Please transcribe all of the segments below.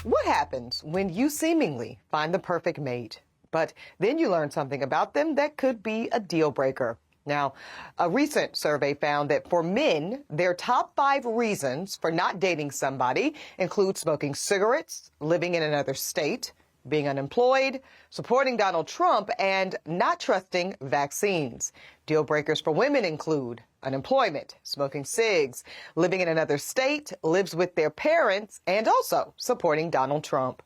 What happens when you seemingly find the perfect mate, but then you learn something about them that could be a deal breaker? Now, a recent survey found that for men, their top 5 reasons for not dating somebody include smoking cigarettes, living in another state, being unemployed, supporting Donald Trump, and not trusting vaccines. Deal breakers for women include unemployment, smoking cigs, living in another state, lives with their parents, and also supporting Donald Trump.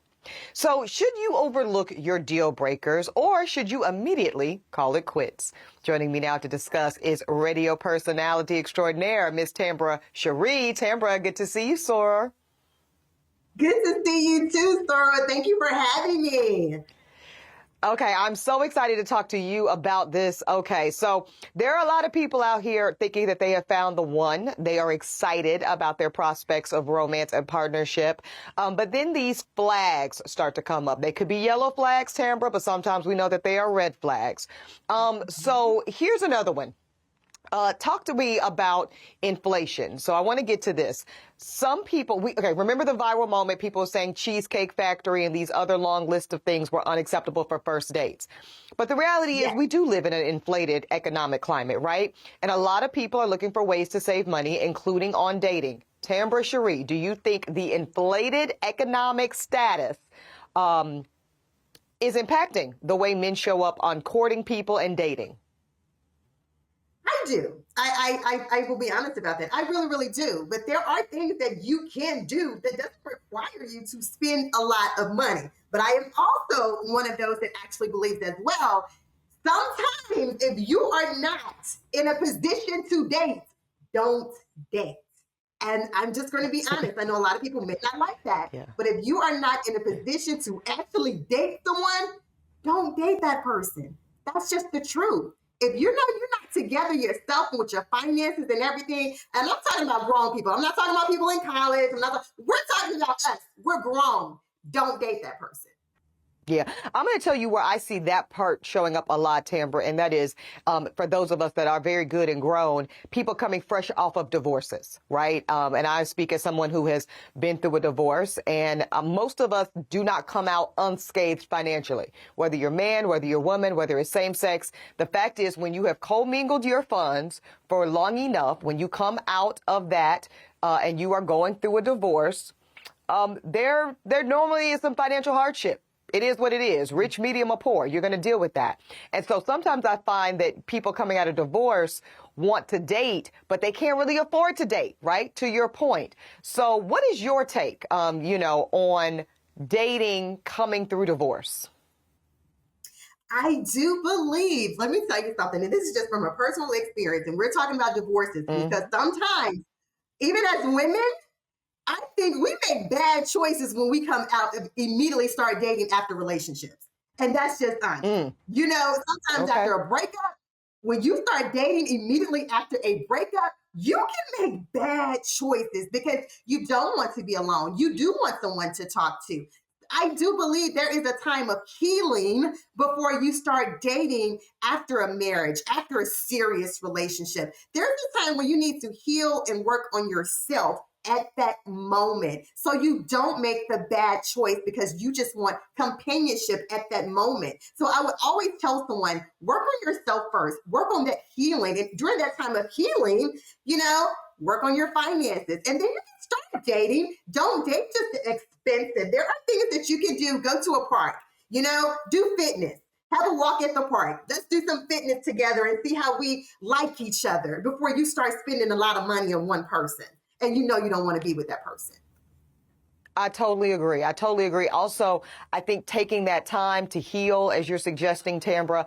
So should you overlook your deal breakers or should you immediately call it quits? Joining me now to discuss is radio personality extraordinaire, Miss Tambra Cherie. Tambra, good to see you, Sora. Good to see you too, Sora. Thank you for having me. Okay, I'm so excited to talk to you about this. Okay, so there are a lot of people out here thinking that they have found the one. They are excited about their prospects of romance and partnership. But then these flags start to come up. They could be yellow flags, Tambra, but sometimes we know that they are red flags. So here's another one. Talk to me about inflation. So I want to get to this. Some people, remember the viral moment, people saying Cheesecake Factory and these other long list of things were unacceptable for first dates. But the reality is we do live in an inflated economic climate, right? And a lot of people are looking for ways to save money, including on dating. Tambra Cherie, do you think the inflated economic status is impacting the way men show up on courting people and dating? I do. I will be honest about that. I really, really do. But there are things that you can do that doesn't require you to spend a lot of money. But I am also one of those that actually believes as well. Sometimes if you are not in a position to date, don't date. And I'm just going to be honest. I know a lot of people may not like that. Yeah. But if you are not in a position to actually date someone, don't date that person. That's just the truth. If you're not together yourself with your finances and everything, and I'm talking about grown people. I'm not talking about people in college. We're talking about us. We're grown. Don't date that person. Yeah, I'm going to tell you where I see that part showing up a lot, Tambra, and that is for those of us that are very good and grown, people coming fresh off of divorces, right? And I speak as someone who has been through a divorce, and most of us do not come out unscathed financially, whether you're man, whether you're woman, whether it's same sex. The fact is, when you have commingled your funds for long enough, when you come out of that and you are going through a divorce, there normally is some financial hardship. It is what it is. Rich, medium, or poor. You're going to deal with that. And so sometimes I find that people coming out of divorce want to date, but they can't really afford to date, right? To your point. So what is your take, on dating coming through divorce? I do believe, let me tell you something, and this is just from a personal experience, and we're talking about divorces because sometimes, even as women, I think we make bad choices when we come out and immediately start dating after relationships. And that's just honest. Sometimes after a breakup, when you start dating immediately after a breakup, you can make bad choices because you don't want to be alone. You do want someone to talk to. I do believe there is a time of healing before you start dating after a marriage, after a serious relationship. There's a time when you need to heal and work on yourself at that moment, so you don't make the bad choice because you just want companionship at that moment. So I would always tell someone, work on yourself first, work on that healing. And during that time of healing, work on your finances. And then you can start dating. Don't date just expensive. There are things that you can do. Go to a park, do fitness. Have a walk at the park. Let's do some fitness together and see how we like each other before you start spending a lot of money on one person. And you don't want to be with that person. I totally agree. Also, I think taking that time to heal, as you're suggesting, Tambra,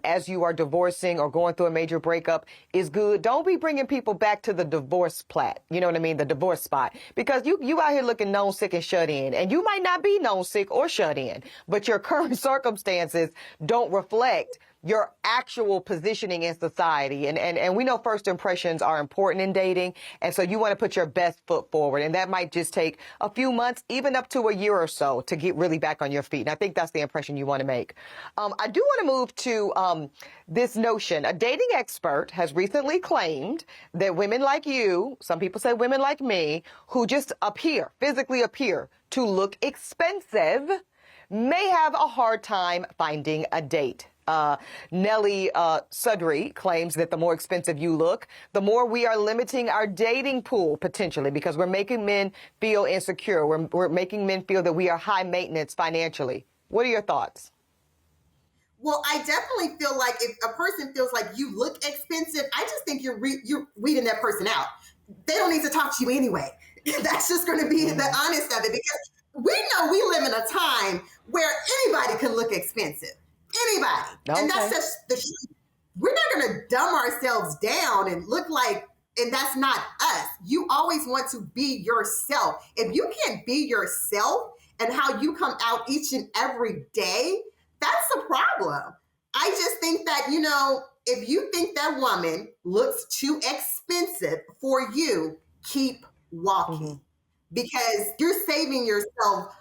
as you are divorcing or going through a major breakup is good. Don't be bringing people back to the divorce plat. You know what I mean? The divorce spot. Because you out here looking known sick and shut in. And you might not be known sick or shut in, but your current circumstances don't reflect your actual positioning in society. And we know first impressions are important in dating. And so you want to put your best foot forward. And that might just take a few months, even up to a year or so, to get really back on your feet. And I think that's the impression you want to make. I do want to move to this notion. A dating expert has recently claimed that women like you, some people say women like me, who just physically appear to look expensive, may have a hard time finding a date. Nellie Sudry claims that the more expensive you look, the more we are limiting our dating pool potentially, because we're making men feel insecure. We're making men feel that we are high maintenance financially. What are your thoughts? Well, I definitely feel like if a person feels like you look expensive, I just think you're weeding that person out. They don't need to talk to you anyway. That's just going to be the honest of it, because we know we live in a time where anybody can look expensive. Anybody. Okay. And that's just the truth. We're not going to dumb ourselves down and look like, and that's not us. You always want to be yourself. If you can't be yourself and how you come out each and every day, that's a problem. I just think that, if you think that woman looks too expensive for you, keep walking, because you're saving yourself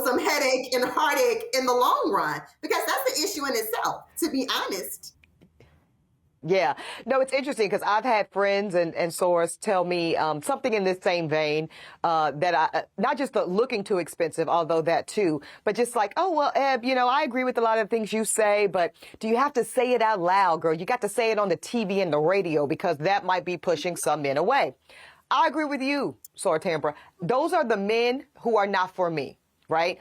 some headache and heartache in the long run, because that's the issue in itself, to be honest. Yeah. No, it's interesting because I've had friends and source tell me something in this same vein, that I, not just the looking too expensive, although that too, but just like, oh, well, Eb, I agree with a lot of things you say, but do you have to say it out loud, girl? You got to say it on the TV and the radio, because that might be pushing some men away. I agree with you, Tambra. Those are the men who are not for me, right?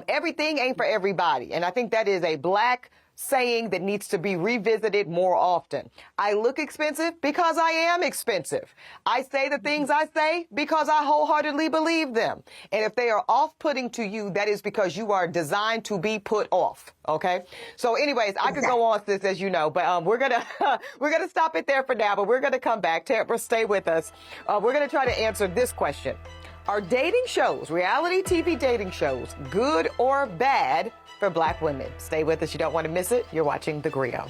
Everything ain't for everybody. And I think that is a Black saying that needs to be revisited more often. I look expensive because I am expensive. I say the things I say because I wholeheartedly believe them. And if they are off-putting to you, that is because you are designed to be put off. Okay. So anyways, I could go on this, as you know, but we're gonna stop it there for now, but we're gonna come back. Tambra, stay with us. We're gonna try to answer this question. Are dating shows, reality TV dating shows, good or bad for Black women? Stay with us. You don't want to miss it. You're watching The Grio.